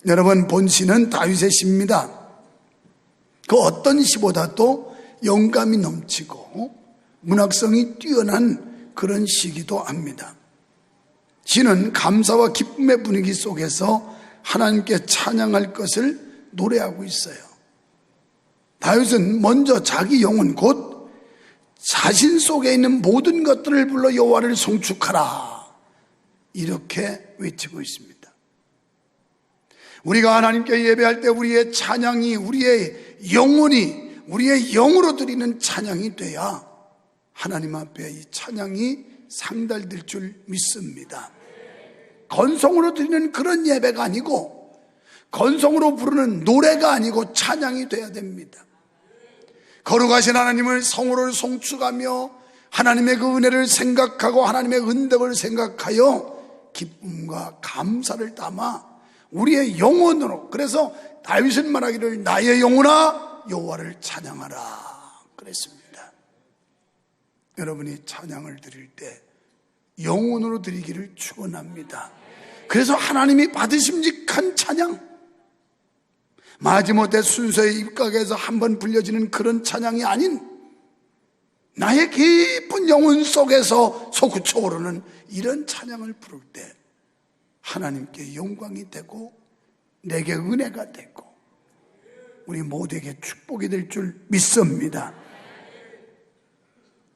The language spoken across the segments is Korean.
여러분, 본시는 다윗의 시입니다. 그 어떤 시보다도 영감이 넘치고 문학성이 뛰어난 그런 시기도 합니다. 시는 감사와 기쁨의 분위기 속에서 하나님께 찬양할 것을 노래하고 있어요. 다윗은 먼저 자기 영혼 곧 자신 속에 있는 모든 것들을 불러 여호와를 송축하라 이렇게 외치고 있습니다. 우리가 하나님께 예배할 때 우리의 찬양이 우리의 영혼이 우리의 영으로 드리는 찬양이 돼야 하나님 앞에 이 찬양이 상달될 줄 믿습니다. 건성으로 드리는 그런 예배가 아니고 건성으로 부르는 노래가 아니고 찬양이 돼야 됩니다. 거룩하신 하나님을 성으로 송축하며 하나님의 그 은혜를 생각하고 하나님의 은덕을 생각하여 기쁨과 감사를 담아 우리의 영혼으로, 그래서 다윗은 말하기를 나의 영혼아 여호와를 찬양하라 그랬습니다. 여러분이 찬양을 드릴 때 영혼으로 드리기를 축원합니다. 그래서 하나님이 받으심직한 찬양, 마지못해 순서의 입각에서 한번 불려지는 그런 찬양이 아닌 나의 깊은 영혼 속에서 솟구쳐 오르는 이런 찬양을 부를 때 하나님께 영광이 되고 내게 은혜가 되고 우리 모두에게 축복이 될 줄 믿습니다.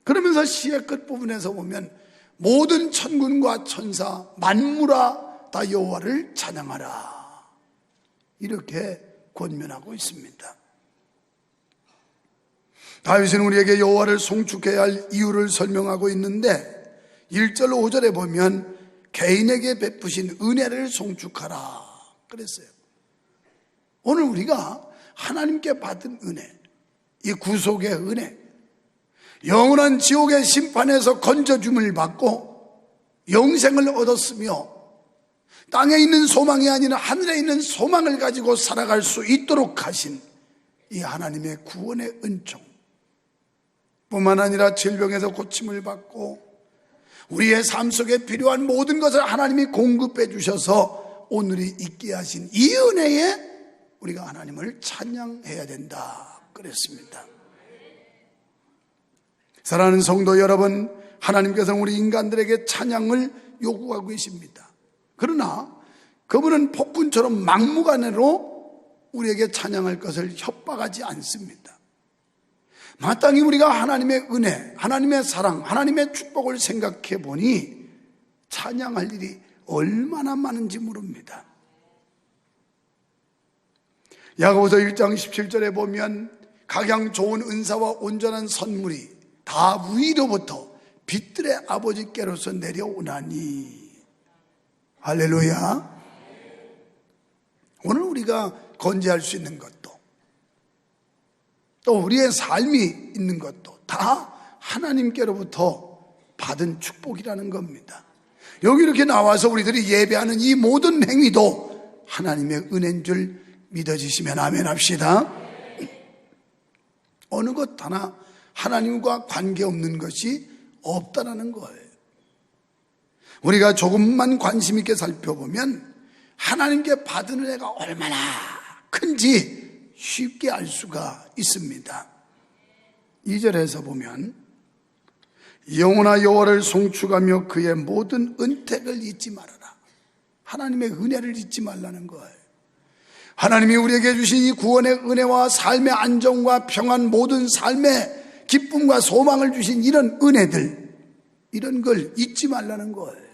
그러면서 시의 끝부분에서 보면 모든 천군과 천사 만물아 다 여호와를 찬양하라 이렇게 권면하고 있습니다. 다윗은 우리에게 여호와를 송축해야 할 이유를 설명하고 있는데 1절 5절에 보면 개인에게 베푸신 은혜를 송축하라 그랬어요. 오늘 우리가 하나님께 받은 은혜, 이 구속의 은혜, 영원한 지옥의 심판에서 건져줌을 받고 영생을 얻었으며 땅에 있는 소망이 아니라 하늘에 있는 소망을 가지고 살아갈 수 있도록 하신 이 하나님의 구원의 은총 뿐만 아니라 질병에서 고침을 받고 우리의 삶 속에 필요한 모든 것을 하나님이 공급해 주셔서 오늘이 있게 하신 이 은혜에 우리가 하나님을 찬양해야 된다 그랬습니다. 사랑하는 성도 여러분, 하나님께서는 우리 인간들에게 찬양을 요구하고 계십니다. 그러나 그분은 폭군처럼 막무가내로 우리에게 찬양할 것을 협박하지 않습니다. 마땅히 우리가 하나님의 은혜, 하나님의 사랑, 하나님의 축복을 생각해 보니 찬양할 일이 얼마나 많은지 모릅니다. 야고보서 1장 17절에 보면 각양 좋은 은사와 온전한 선물이 다 위로부터 빛들의 아버지께로서 내려오나니. 할렐루야. 오늘 우리가 건재할 수 있는 것도 또 우리의 삶이 있는 것도 다 하나님께로부터 받은 축복이라는 겁니다. 여기 이렇게 나와서 우리들이 예배하는 이 모든 행위도 하나님의 은혜인 줄 믿어지시면 아멘 합시다. 어느 것 하나 하나님과 관계없는 것이 없다라는 거예요. 우리가 조금만 관심 있게 살펴보면 하나님께 받은 은혜가 얼마나 큰지 쉽게 알 수가 있습니다. 2절에서 보면 영원한 여호와를 송축하며 그의 모든 은택을 잊지 말아라. 하나님의 은혜를 잊지 말라는 거예요. 하나님이 우리에게 주신 이 구원의 은혜와 삶의 안정과 평안, 모든 삶의 기쁨과 소망을 주신 이런 은혜들, 이런 걸 잊지 말라는 거예요.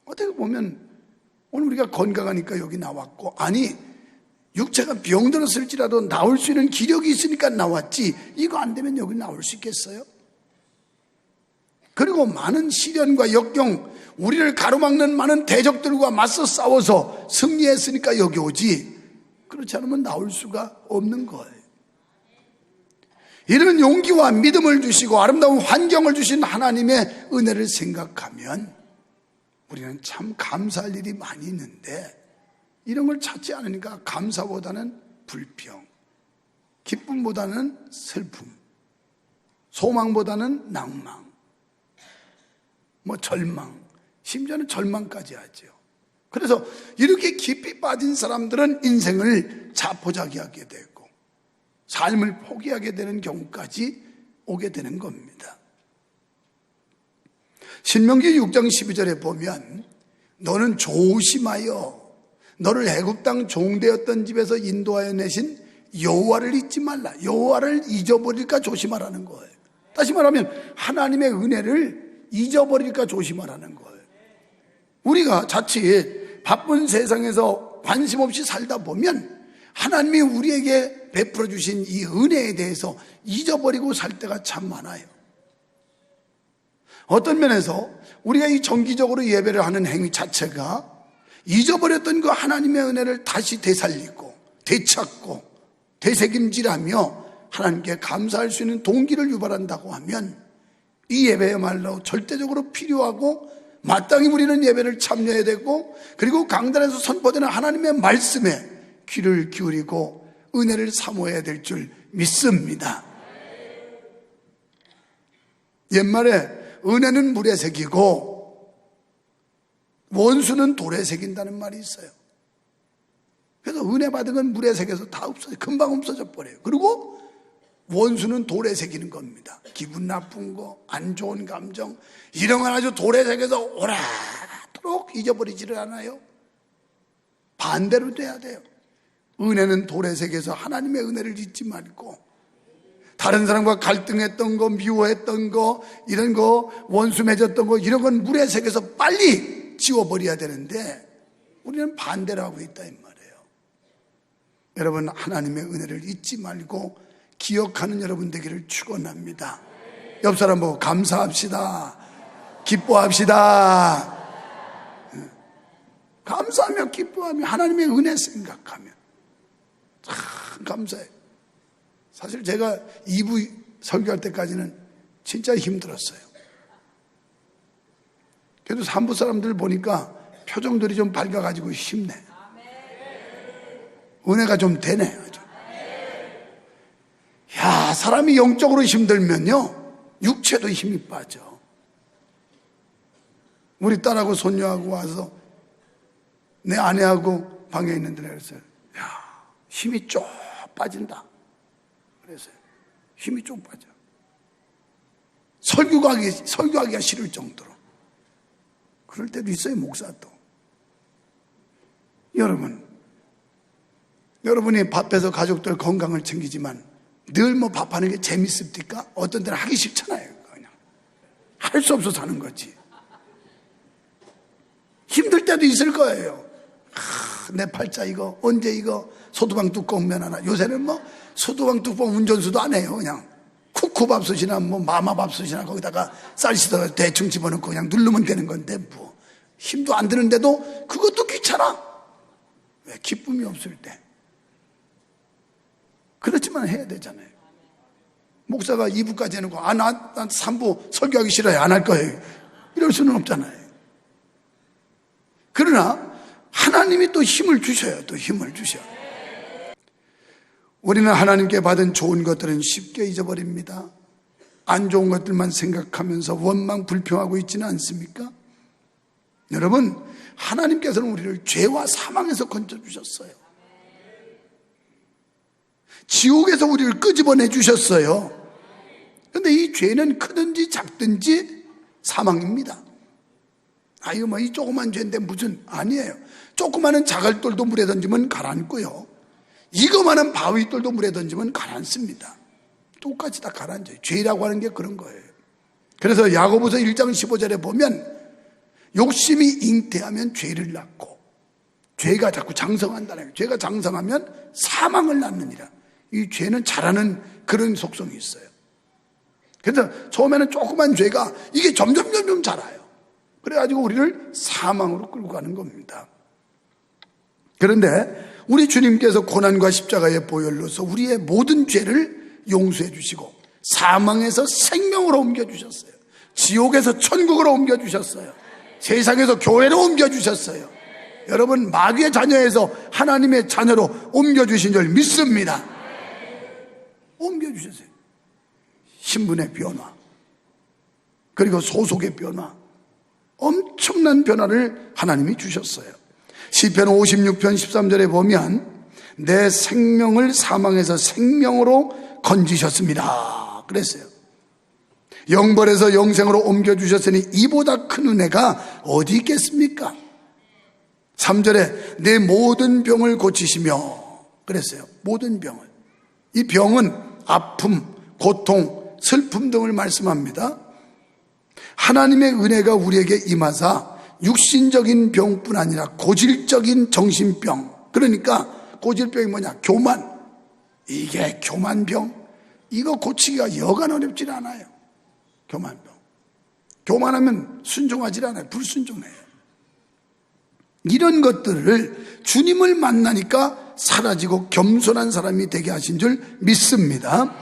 어떻게 보면 오늘 우리가 건강하니까 여기 나왔고, 아니 육체가 병들었을지라도 나올 수 있는 기력이 있으니까 나왔지, 이거 안 되면 여기 나올 수 있겠어요? 그리고 많은 시련과 역경, 우리를 가로막는 많은 대적들과 맞서 싸워서 승리했으니까 여기 오지, 그렇지 않으면 나올 수가 없는 거예요. 이런 용기와 믿음을 주시고 아름다운 환경을 주신 하나님의 은혜를 생각하면 우리는 참 감사할 일이 많이 있는데, 이런 걸 찾지 않으니까 감사보다는 불평, 기쁨보다는 슬픔, 소망보다는 낭망, 절망, 심지어는 절망까지 하죠. 그래서 이렇게 깊이 빠진 사람들은 인생을 자포자기하게 되고 삶을 포기하게 되는 경우까지 오게 되는 겁니다. 신명기 6장 12절에 보면 너는 조심하여 너를 애굽 땅 종되었던 집에서 인도하여 내신 여호와를 잊지 말라. 여호와를 잊어버릴까 조심하라는 거예요. 다시 말하면 하나님의 은혜를 잊어버릴까 조심하라는 거예요. 우리가 자칫 바쁜 세상에서 관심 없이 살다 보면 하나님이 우리에게 베풀어 주신 이 은혜에 대해서 잊어버리고 살 때가 참 많아요. 어떤 면에서 우리가 이 정기적으로 예배를 하는 행위 자체가 잊어버렸던 그 하나님의 은혜를 다시 되살리고 되찾고 되새김질하며 하나님께 감사할 수 있는 동기를 유발한다고 하면 이 예배야말로 절대적으로 필요하고 마땅히 우리는 예배를 참여해야 되고, 그리고 강단에서 선포되는 하나님의 말씀에 귀를 기울이고 은혜를 사모해야 될 줄 믿습니다. 옛말에 은혜는 물에 새기고 원수는 돌에 새긴다는 말이 있어요. 그래서 은혜 받은 건 물에 새겨서 다 없어져요. 금방 없어져 버려요. 그리고 원수는 돌에 새기는 겁니다. 기분 나쁜 거, 안 좋은 감정, 이런 건 아주 돌에 새겨서 오래도록 잊어버리지를 않아요. 반대로 돼야 돼요. 은혜는 돌에 새겨서 하나님의 은혜를 잊지 말고, 다른 사람과 갈등했던 거, 미워했던 거, 이런 거, 원수 맺었던 거, 이런 건 물에 새겨서 빨리 지워버려야 되는데 우리는 반대로 하고 있다 이 말이에요. 여러분, 하나님의 은혜를 잊지 말고 기억하는 여러분 되기를 축원합니다. 옆 사람 보고 감사합시다. 기뻐합시다. 감사하며 기뻐하며 하나님의 은혜 생각하며 참 감사해요. 사실 제가 2부 설교할 때까지는 진짜 힘들었어요. 그래도 3부 사람들 보니까 표정들이 좀 밝아가지고 힘내. 은혜가 좀 되네. 아주. 야, 사람이 영적으로 힘들면요 육체도 힘이 빠져. 우리 딸하고 손녀하고 와서 내 아내하고 방에 있는데 그랬어요. 야, 힘이 쭉 빠진다. 그랬어요. 힘이 쭉 빠져. 설교하기가 싫을 정도로. 그럴 때도 있어요, 목사도. 여러분이 밥해서 가족들 건강을 챙기지만 늘 뭐 밥하는 게 재밌습니까? 어떤 때는 하기 싫잖아요. 그냥 할 수 없어서 하는 거지. 힘들 때도 있을 거예요. 내 팔자 이거 언제 이거 소두방 뚜껑 면 하나. 요새는 뭐 소두방 뚜껑 운전수도 안 해요. 그냥 쿠쿠밥솥이나 뭐 마마밥솥이나 거기다가 쌀 씻어서 대충 집어넣고 그냥 누르면 되는 건데 뭐 힘도 안 드는데도 그것도 귀찮아. 왜? 기쁨이 없을 때. 그렇지만 해야 되잖아요. 목사가 2부까지 해놓고 난 3부 설교하기 싫어요. 안 할 거예요. 이럴 수는 없잖아요. 그러나 하나님이 또 힘을 주셔요. 또 힘을 주셔요. 우리는 하나님께 받은 좋은 것들은 쉽게 잊어버립니다. 안 좋은 것들만 생각하면서 원망 불평하고 있지는 않습니까? 여러분, 하나님께서는 우리를 죄와 사망에서 건져주셨어요. 지옥에서 우리를 끄집어내 주셨어요. 그런데 이 죄는 크든지 작든지 사망입니다. 이거 뭐 이 조그만 죄인데 무슨, 아니에요. 조그마한 자갈돌도 물에 던지면 가라앉고요, 이거만한 바위돌도 물에 던지면 가라앉습니다. 똑같이 다 가라앉아요. 죄라고 하는 게 그런 거예요. 그래서 야고보서 1장 15절에 보면 욕심이 잉태하면 죄를 낳고, 죄가 자꾸 장성한다는 거예요. 죄가 장성하면 사망을 낳느니라. 이 죄는 자라는 그런 속성이 있어요. 그래서 처음에는 조그만 죄가 이게 점점 자라요. 그래가지고 우리를 사망으로 끌고 가는 겁니다. 그런데 우리 주님께서 고난과 십자가의 보혈로서 우리의 모든 죄를 용서해 주시고 사망에서 생명으로 옮겨주셨어요. 지옥에서 천국으로 옮겨주셨어요. 세상에서 교회로 옮겨주셨어요. 여러분, 마귀의 자녀에서 하나님의 자녀로 옮겨주신 줄 믿습니다. 옮겨주셨어요. 신분의 변화, 그리고 소속의 변화, 엄청난 변화를 하나님이 주셨어요. 시편 56편 13절에 보면 내 생명을 사망에서 생명으로 건지셨습니다 그랬어요. 영벌에서 영생으로 옮겨주셨으니 이보다 큰 은혜가 어디 있겠습니까? 3절에 내 모든 병을 고치시며 그랬어요. 모든 병을. 이 병은 아픔, 고통, 슬픔 등을 말씀합니다. 하나님의 은혜가 우리에게 임하사 육신적인 병뿐 아니라 고질적인 정신병, 그러니까 고질병이 뭐냐? 교만. 이게 교만병. 이거 고치기가 여간 어렵지 않아요. 교만병. 교만하면 순종하지 않아요. 불순종해요. 이런 것들을 주님을 만나니까 사라지고 겸손한 사람이 되게 하신 줄 믿습니다.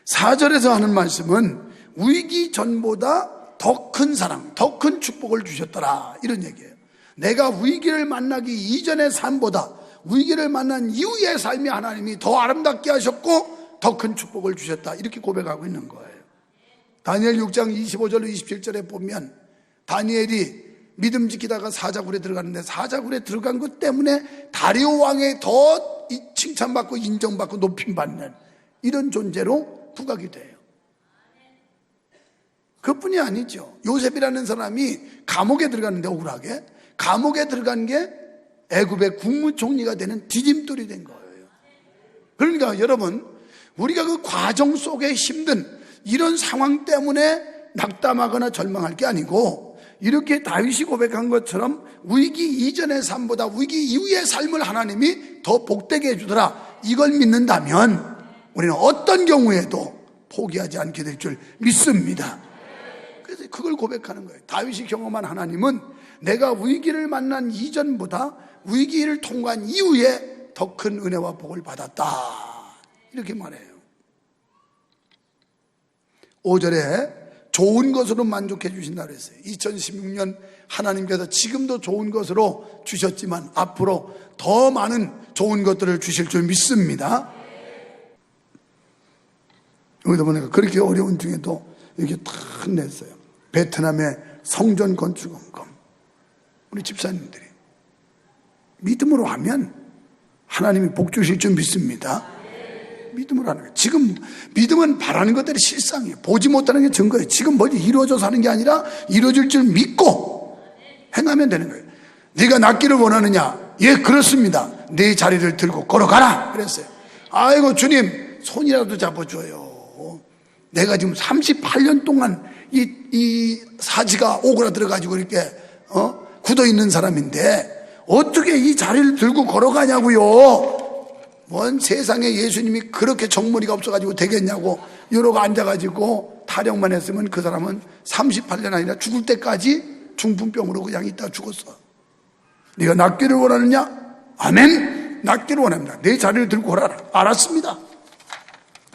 4절에서 하는 말씀은 위기 전보다 더 큰 사랑, 더 큰 축복을 주셨더라 이런 얘기예요. 내가 위기를 만나기 이전의 삶보다 위기를 만난 이후의 삶이 하나님이 더 아름답게 하셨고 더 큰 축복을 주셨다 이렇게 고백하고 있는 거예요. 다니엘 6장 25절로 27절에 보면 다니엘이 믿음 지키다가 사자굴에 들어가는데 사자굴에 들어간 것 때문에 다리오 왕에 더 칭찬받고 인정받고 높임받는 이런 존재로 부각이 돼요. 그뿐이 아니죠. 요셉이라는 사람이 감옥에 들어갔는데 억울하게 감옥에 들어간 게 애굽의 국무총리가 되는 디딤돌이 된 거예요. 그러니까 여러분 우리가 그 과정 속에 힘든 이런 상황 때문에 낙담하거나 절망할 게 아니고 이렇게 다윗이 고백한 것처럼 위기 이전의 삶보다 위기 이후의 삶을 하나님이 더 복되게 해주더라 이걸 믿는다면 우리는 어떤 경우에도 포기하지 않게 될 줄 믿습니다. 그래서 그걸 고백하는 거예요. 다윗이 경험한 하나님은 내가 위기를 만난 이전보다 위기를 통과한 이후에 더 큰 은혜와 복을 받았다 이렇게 말해요. 5절에 좋은 것으로 만족해 주신다 그랬어요. 2016년 하나님께서 지금도 좋은 것으로 주셨지만 앞으로 더 많은 좋은 것들을 주실 줄 믿습니다. 여기다 보니까 그렇게 어려운 중에도 이렇게 다 냈어요. 베트남의 성전 건축원금. 우리 집사님들이 믿음으로 하면 하나님이 복 주실 줄 믿습니다. 믿음으로 하는 거예요. 지금 믿음은 바라는 것들이 실상이에요. 보지 못하는 게 증거예요. 지금 멀리 이루어져서 하는 게 아니라 이루어질 줄 믿고 행하면 되는 거예요. 네가 낫기를 원하느냐? 예, 그렇습니다. 네 자리를 들고 걸어가라 그랬어요. 아이고 주님 손이라도 잡아줘요. 내가 지금 38년 동안 이 사지가 오그라들어가지고 이렇게 굳어있는 사람인데 어떻게 이 자리를 들고 걸어가냐고요. 뭔 세상에 예수님이 그렇게 정머리가 없어가지고 되겠냐고 이러고 앉아가지고 타령만 했으면 그 사람은 38년 아니라 죽을 때까지 중풍병으로 그냥 있다가 죽었어. 네가 낫기를 원하느냐? 아멘. 낫기를 원합니다. 내 자리를 들고 오라라. 알았습니다.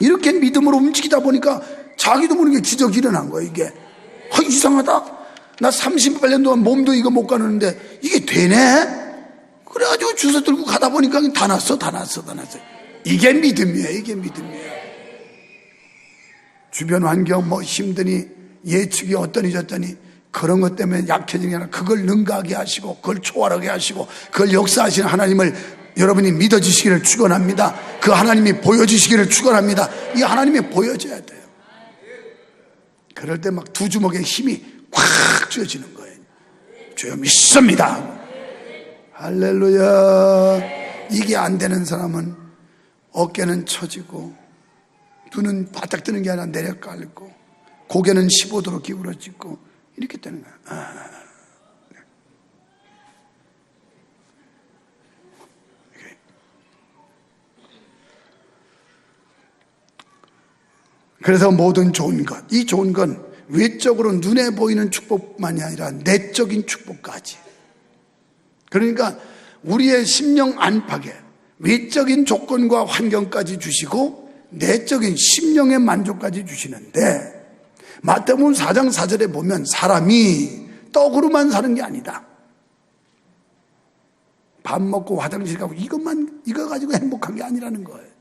이렇게 믿음으로 움직이다 보니까 자기도 모르게 기적이 일어난 거예요. 이게 이상하다. 나 38년 동안 몸도 이거 못 가는데 이게 되네. 그래가지고 주워 들고 가다 보니까 다 났어. 이게 믿음이에요. 이게 믿음이에요. 주변 환경 뭐 힘드니 예측이 어떠니 저떠니 그런 것 때문에 약해지는 게 아니라 그걸 능가하게 하시고 그걸 초월하게 하시고 그걸 역사하시는 하나님을 여러분이 믿어주시기를 축원합니다. 그 하나님이 보여주시기를 축원합니다. 이 하나님이 보여져야 돼요. 그럴 때 막 두 주먹에 힘이 꽉 쥐어지는 거예요. 주여 믿습니다. 할렐루야. 이게 안 되는 사람은 어깨는 처지고 눈은 바짝 뜨는 게 아니라 내려깔고 고개는 15도로 기울어지고 이렇게 되는 거야. 그래서 모든 좋은 것, 이 좋은 건 외적으로 눈에 보이는 축복만이 아니라 내적인 축복까지. 그러니까 우리의 심령 안팎에 외적인 조건과 환경까지 주시고 내적인 심령의 만족까지 주시는데 마태복음 4장 4절에 보면 사람이 떡으로만 사는 게 아니다. 밥 먹고 화장실 가고 이거 가지고 행복한 게 아니라는 거예요.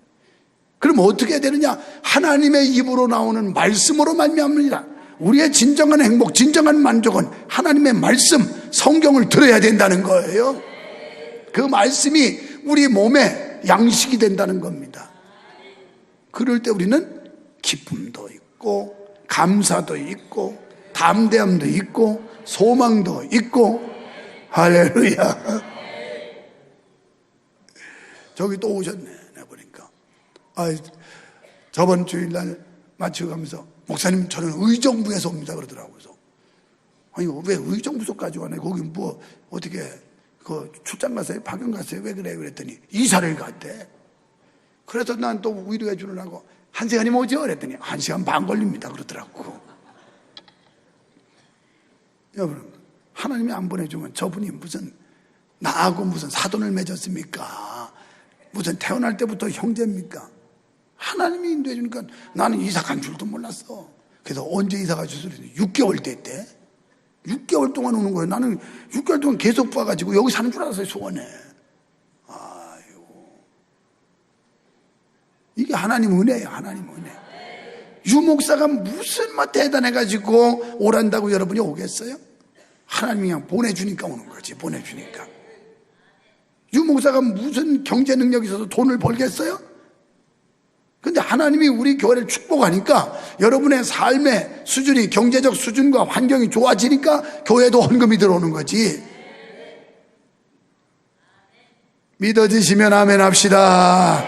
그럼 어떻게 해야 되느냐? 하나님의 입으로 나오는 말씀으로 말미암으리라. 우리의 진정한 행복, 진정한 만족은 하나님의 말씀, 성경을 들어야 된다는 거예요. 그 말씀이 우리 몸에 양식이 된다는 겁니다. 그럴 때 우리는 기쁨도 있고 감사도 있고 담대함도 있고 소망도 있고. 할렐루야. 저기 또 오셨네. 내가 보니까 저번 주일날 마치고 가면서 목사님 저는 의정부에서 옵니다 그러더라고요. 그래서 아니 왜 의정부서까지 와네? 거기 뭐 어떻게 그 출장 갔어요? 파견 갔어요? 왜 그래? 그랬더니 이사를 갔대. 그래서 난 또 위로해 주려고 1시간이면 오죠? 그랬더니 1시간 반 걸립니다 그러더라고. 여러분, 하나님이 안 보내주면 저분이 무슨 나하고 무슨 사돈을 맺었습니까? 무슨 태어날 때부터 형제입니까? 하나님이 인도해 주니까 나는 이사 간 줄도 몰랐어. 그래서 언제 이사 가셨어요? 6개월 됐대. 6개월 동안 오는 거예요. 나는 6개월 동안 계속 봐가지고 여기 사는 줄 알았어요. 소원에. 아이고, 이게 하나님 은혜예요. 하나님 은혜. 유목사가 무슨 뭐 대단해가지고 오란다고 여러분이 오겠어요? 하나님이 그냥 보내주니까 오는 거지. 보내주니까. 유목사가 무슨 경제 능력이 있어서 돈을 벌겠어요? 근데 하나님이 우리 교회를 축복하니까 여러분의 삶의 수준이, 경제적 수준과 환경이 좋아지니까 교회도 헌금이 들어오는 거지. 믿어지시면 아멘 합시다.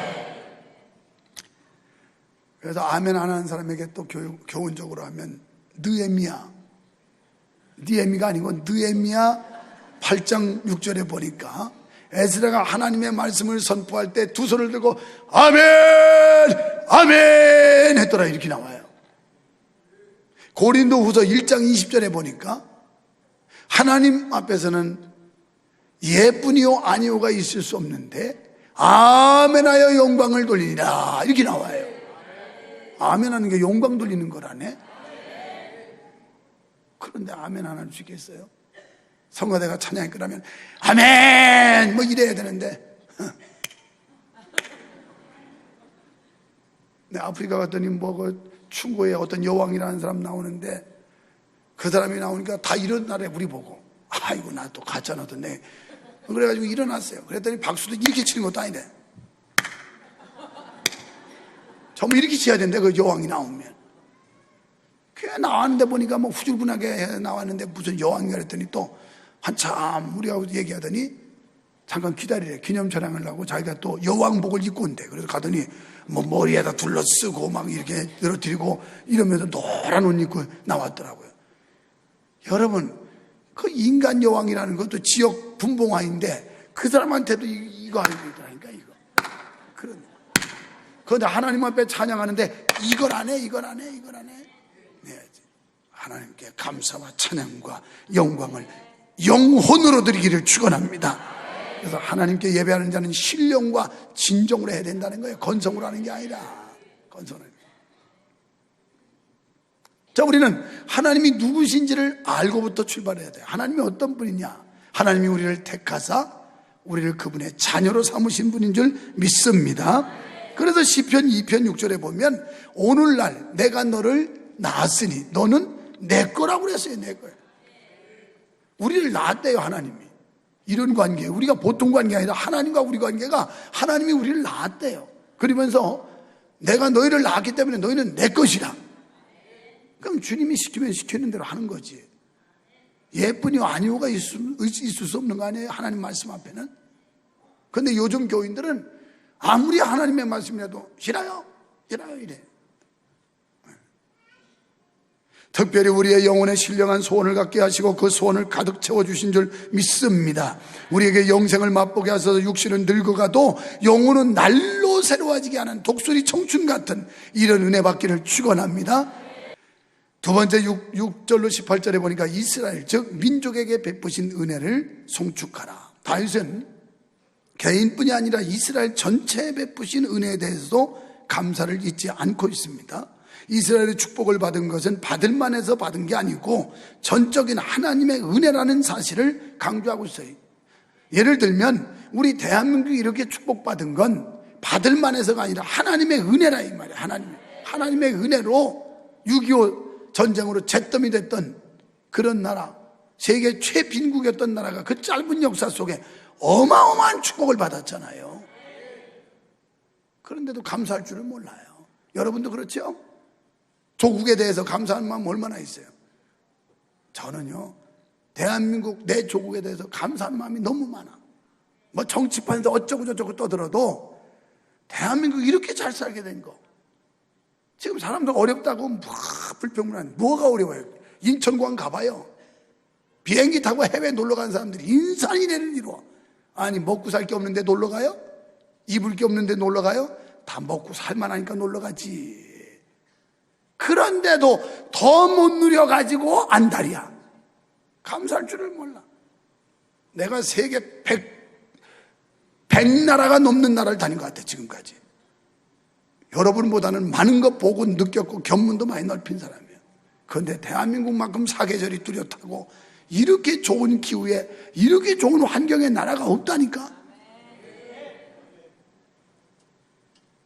그래서 아멘 안 하는 사람에게 또 교훈적으로 하면 느헤미야가 아니고 느헤미야 8장 6절에 보니까 에스라가 하나님의 말씀을 선포할 때 두 손을 들고 아멘 아멘 했더라. 이렇게 나와요. 고린도후서 1장 20절에 보니까 하나님 앞에서는 예뿐이요 아니요가 있을 수 없는데 아멘하여 영광을 돌리니라 이렇게 나와요. 아멘하는 게 영광 돌리는 거라네. 그런데 아멘 안 할 수 있겠어요? 성가대가 찬양이 끝나면 아멘 뭐 이래야 되는데 네, 아프리카 갔더니 뭐 그 충고에 어떤 여왕이라는 사람 나오는데 그 사람이 나오니까 다 일어나래. 우리 보고 아이고 나 또 가짜나 던데 그래가지고 일어났어요. 그랬더니 박수도 이렇게 치는 것도 아니래. 전부 이렇게 쳐야 된대. 그 여왕이 나오면. 꽤 나왔는데 보니까 뭐 후줄근하게 나왔는데 무슨 여왕이라 했더니 또 한참 우리하고 얘기하더니 잠깐 기다리래. 기념 촬영을 하고 자기가 또 여왕복을 입고 온대. 그래서 가더니 뭐 머리에다 둘러쓰고 막 이렇게 늘어뜨리고 이러면서 노란 옷 입고 나왔더라고요. 여러분, 그 인간 여왕이라는 것도 지역 분봉화인데 그 사람한테도 이거 하는 거 있더라니까, 이거. 그런데 하나님 앞에 찬양하는데 이걸 안 해. 네, 하나님께 감사와 찬양과 영광을 영혼으로 드리기를 축원합니다. 그래서 하나님께 예배하는 자는 신령과 진정으로 해야 된다는 거예요. 건성으로 하는 게 아니라. 건성으로. 자, 우리는 하나님이 누구신지를 알고부터 출발해야 돼요. 하나님이 어떤 분이냐? 하나님이 우리를 택하사 우리를 그분의 자녀로 삼으신 분인 줄 믿습니다. 그래서 시편 2편 6절에 보면 오늘날 내가 너를 낳았으니 너는 내 거라고 그랬어요. 내 거예요. 우리를 낳았대요. 하나님이. 이런 관계, 우리가 보통 관계가 아니라 하나님과 우리 관계가 하나님이 우리를 낳았대요. 그러면서 내가 너희를 낳았기 때문에 너희는 내 것이라. 그럼 주님이 시키면 시키는 대로 하는 거지. 예쁘니요 아니요가 있을 수 없는 거 아니에요? 하나님 말씀 앞에는. 그런데 요즘 교인들은 아무리 하나님의 말씀이라도 싫어요 이래. 특별히 우리의 영혼에 신령한 소원을 갖게 하시고 그 소원을 가득 채워주신 줄 믿습니다. 우리에게 영생을 맛보게 하셔서 육신은 늙어가도 영혼은 날로 새로워지게 하는 독수리 청춘 같은 이런 은혜 받기를 축원합니다. 두 번째 6절로 18절에 보니까 이스라엘 즉 민족에게 베푸신 은혜를 송축하라. 다윗은 개인뿐이 아니라 이스라엘 전체에 베푸신 은혜에 대해서도 감사를 잊지 않고 있습니다. 이스라엘의 축복을 받은 것은 받을 만해서 받은 게 아니고 전적인 하나님의 은혜라는 사실을 강조하고 있어요. 예를 들면 우리 대한민국이 이렇게 축복받은 건 받을 만해서가 아니라 하나님의 은혜라 이 말이에요. 하나님의 은혜로 6.25 전쟁으로 잿더미 됐던 그런 나라, 세계 최빈국이었던 나라가 그 짧은 역사 속에 어마어마한 축복을 받았잖아요. 그런데도 감사할 줄을 몰라요. 여러분도 그렇죠? 조국에 대해서 감사하는 마음 얼마나 있어요? 저는요, 대한민국 내 조국에 대해서 감사하는 마음이 너무 많아. 뭐 정치판에서 어쩌고 저쩌고 떠들어도 대한민국이 이렇게 잘 살게 된 거. 지금 사람들 어렵다고 막 불평불만. 뭐가 어려워요? 인천공항 가봐요. 비행기 타고 해외 놀러 간 사람들이 인산인해를 이루어. 아니, 먹고 살 게 없는데 놀러 가요? 입을 게 없는데 놀러 가요? 다 먹고 살만하니까 놀러 가지. 그런데도 더 못 누려가지고 안달이야. 감사할 줄을 몰라. 내가 세계 100나라가 넘는 나라를 다닌 것 같아, 지금까지. 여러분보다는 많은 거 보고 느꼈고 견문도 많이 넓힌 사람이에요. 그런데 대한민국만큼 사계절이 뚜렷하고 이렇게 좋은 기후에 이렇게 좋은 환경의 나라가 없다니까.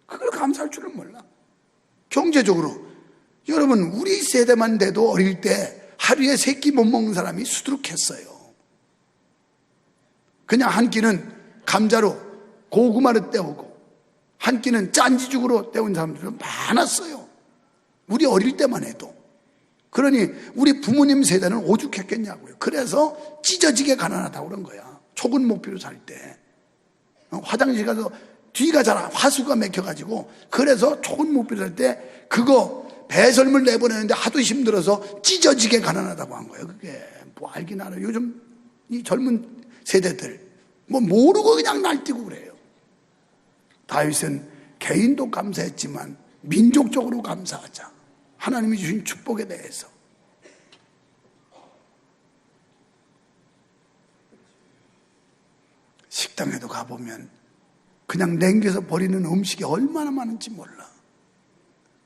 그걸 감사할 줄은 몰라. 경제적으로 여러분, 우리 세대만 돼도 어릴 때 하루에 3끼 못 먹는 사람이 수두룩했어요. 그냥 한 끼는 감자로 고구마를 때우고 한 끼는 짠지죽으로 때운 사람들은 많았어요. 우리 어릴 때만 해도. 그러니 우리 부모님 세대는 오죽했겠냐고요. 그래서 찢어지게 가난하다고 그런 거야. 초근 목표로 살 때. 화장실 가서 뒤가 잘 화수가 막혀가지고 그래서 초근 목표로 살 때 그거 배설물 내보내는데 하도 힘들어서 찢어지게 가난하다고 한 거예요. 그게 뭐 알긴 알아요. 요즘 이 젊은 세대들 뭐 모르고 그냥 날뛰고 그래요. 다윗은 개인도 감사했지만 민족적으로 감사하자. 하나님이 주신 축복에 대해서. 식당에도 가보면 그냥 냉겨서 버리는 음식이 얼마나 많은지 몰라.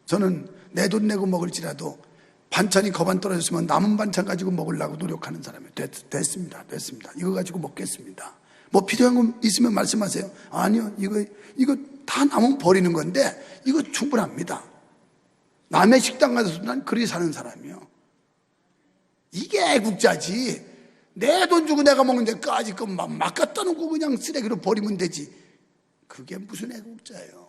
저는 내 돈 내고 먹을지라도 반찬이 거반 떨어졌으면 남은 반찬 가지고 먹으려고 노력하는 사람이에요. 됐습니다. 이거 가지고 먹겠습니다. 뭐 필요한 거 있으면 말씀하세요. 아니요, 이거 다 남으면 버리는 건데 이거 충분합니다. 남의 식당 가서 난 그리 사는 사람이요. 이게 애국자지. 내 돈 주고 내가 먹는 데까지 막 갖다 놓고 그냥 쓰레기로 버리면 되지. 그게 무슨 애국자예요.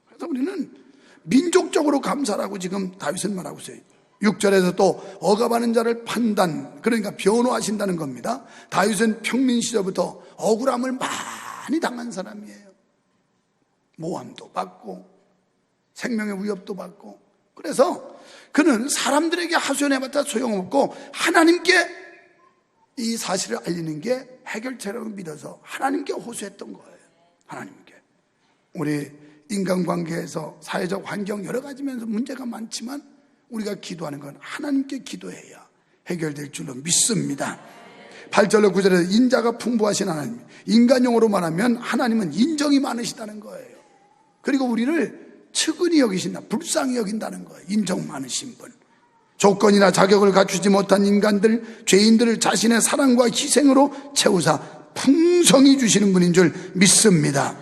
그래서 우리는 민족적으로 감사라고 지금 다윗은 말하고 있어요. 6절에서 또 억압하는 자를 판단, 그러니까 변호하신다는 겁니다. 다윗은 평민 시절부터 억울함을 많이 당한 사람이에요. 모함도 받고 생명의 위협도 받고. 그래서 그는 사람들에게 하소연해봤자 소용없고 하나님께 이 사실을 알리는 게 해결책이라고 믿어서 하나님께 호소했던 거예요. 하나님께. 우리 인간관계에서 사회적 환경 여러 가지 면에서 문제가 많지만 우리가 기도하는 건 하나님께 기도해야 해결될 줄로 믿습니다. 8절로 9절에서 인자가 풍부하신 하나님, 인간용어로 말하면 하나님은 인정이 많으시다는 거예요. 그리고 우리를 측은히 여기신다, 불쌍히 여긴다는 거예요. 인정 많으신 분. 조건이나 자격을 갖추지 못한 인간들, 죄인들을 자신의 사랑과 희생으로 채우사 풍성히 주시는 분인 줄 믿습니다.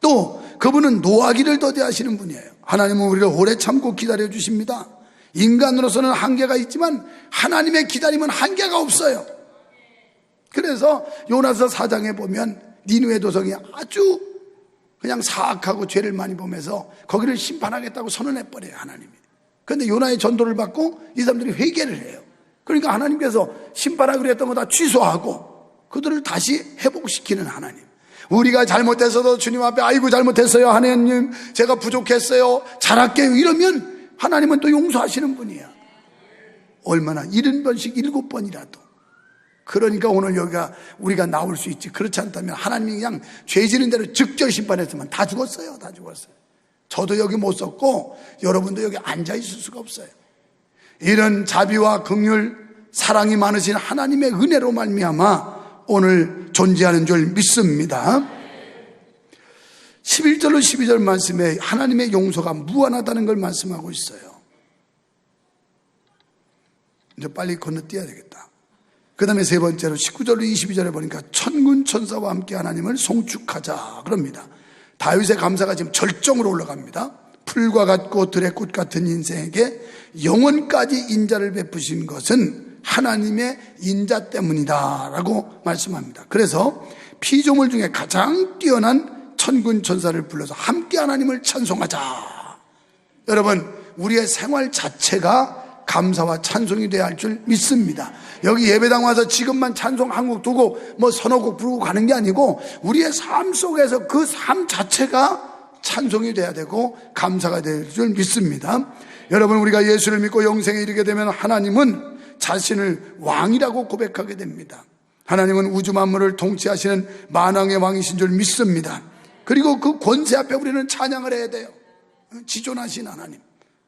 또 그분은 노하기를 더디하시는 분이에요. 하나님은 우리를 오래 참고 기다려 주십니다. 인간으로서는 한계가 있지만 하나님의 기다림은 한계가 없어요. 그래서 요나서 4장에 보면 니느웨 도성이 아주 그냥 사악하고 죄를 많이 보면서 거기를 심판하겠다고 선언해버려요, 하나님이. 그런데 요나의 전도를 받고 이 사람들이 회개를 해요. 그러니까 하나님께서 심판하기로 했던 거 다 취소하고 그들을 다시 회복시키는 하나님. 우리가 잘못했어도 주님 앞에 아이고 잘못했어요, 하나님 제가 부족했어요, 잘할게요 이러면 하나님은 또 용서하시는 분이야. 얼마나 70번씩 7번이라도. 그러니까 오늘 여기가 우리가 나올 수 있지. 그렇지 않다면 하나님이 그냥 죄 지는 대로 즉절 심판했으면 다 죽었어요. 다 죽었어요. 저도 여기 못 섰고 여러분도 여기 앉아 있을 수가 없어요. 이런 자비와 긍휼, 사랑이 많으신 하나님의 은혜로 말미암아 오늘 존재하는 줄 믿습니다. 11절로 12절 말씀에 하나님의 용서가 무한하다는 걸 말씀하고 있어요. 이제 빨리 건너뛰어야 되겠다. 그 다음에 세 번째로 19절로 22절에 보니까 천군 천사와 함께 하나님을 송축하자 그럽니다. 다윗의 감사가 지금 절정으로 올라갑니다. 풀과 같고 들의 꽃 같은 인생에게 영원까지 인자를 베푸신 것은 하나님의 인자 때문이다 라고 말씀합니다. 그래서 피조물 중에 가장 뛰어난 천군 천사를 불러서 함께 하나님을 찬송하자. 여러분, 우리의 생활 자체가 감사와 찬송이 되어야 할 줄 믿습니다. 여기 예배당 와서 지금만 찬송 한 곡 두고 서너 곡 부르고 가는 게 아니고 우리의 삶 속에서 그 삶 자체가 찬송이 돼야 되고 감사가 될 줄 믿습니다. 여러분, 우리가 예수를 믿고 영생에 이르게 되면 하나님은 자신을 왕이라고 고백하게 됩니다. 하나님은 우주 만물을 통치하시는 만왕의 왕이신 줄 믿습니다. 그리고 그 권세 앞에 우리는 찬양을 해야 돼요. 지존하신 하나님,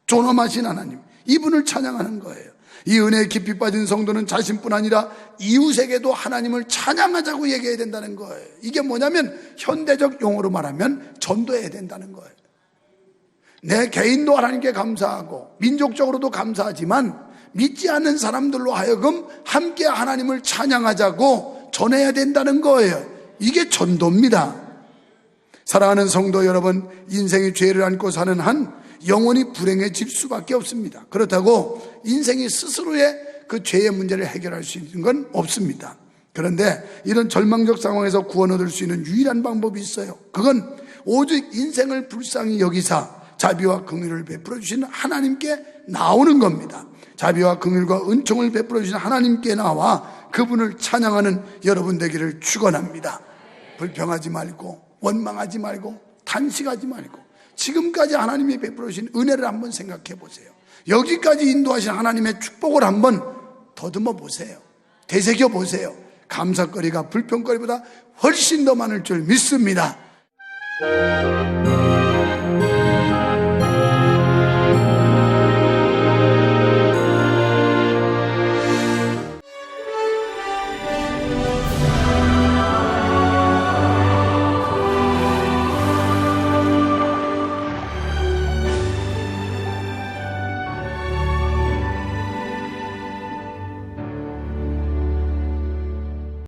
존엄하신 하나님, 이분을 찬양하는 거예요. 이 은혜에 깊이 빠진 성도는 자신뿐 아니라 이웃에게도 하나님을 찬양하자고 얘기해야 된다는 거예요. 이게 뭐냐면 현대적 용어로 말하면 전도해야 된다는 거예요. 내 개인도 하나님께 감사하고 민족적으로도 감사하지만 믿지 않는 사람들로 하여금 함께 하나님을 찬양하자고 전해야 된다는 거예요. 이게 전도입니다. 사랑하는 성도 여러분, 인생이 죄를 안고 사는 한 영원히 불행해질 수밖에 없습니다. 그렇다고 인생이 스스로의 그 죄의 문제를 해결할 수 있는 건 없습니다. 그런데 이런 절망적 상황에서 구원 얻을 수 있는 유일한 방법이 있어요. 그건 오직 인생을 불쌍히 여기사 자비와 긍휼을 베풀어 주시는 하나님께 나오는 겁니다. 자비와 긍휼과 은총을 베풀어 주시는 하나님께 나와 그분을 찬양하는 여러분 되기를 축원합니다. 불평하지 말고 원망하지 말고 탄식하지 말고 지금까지 하나님이 베풀어 주신 은혜를 한번 생각해 보세요. 여기까지 인도하신 하나님의 축복을 한번 더듬어 보세요. 되새겨 보세요. 감사거리가 불평거리보다 훨씬 더 많을 줄 믿습니다.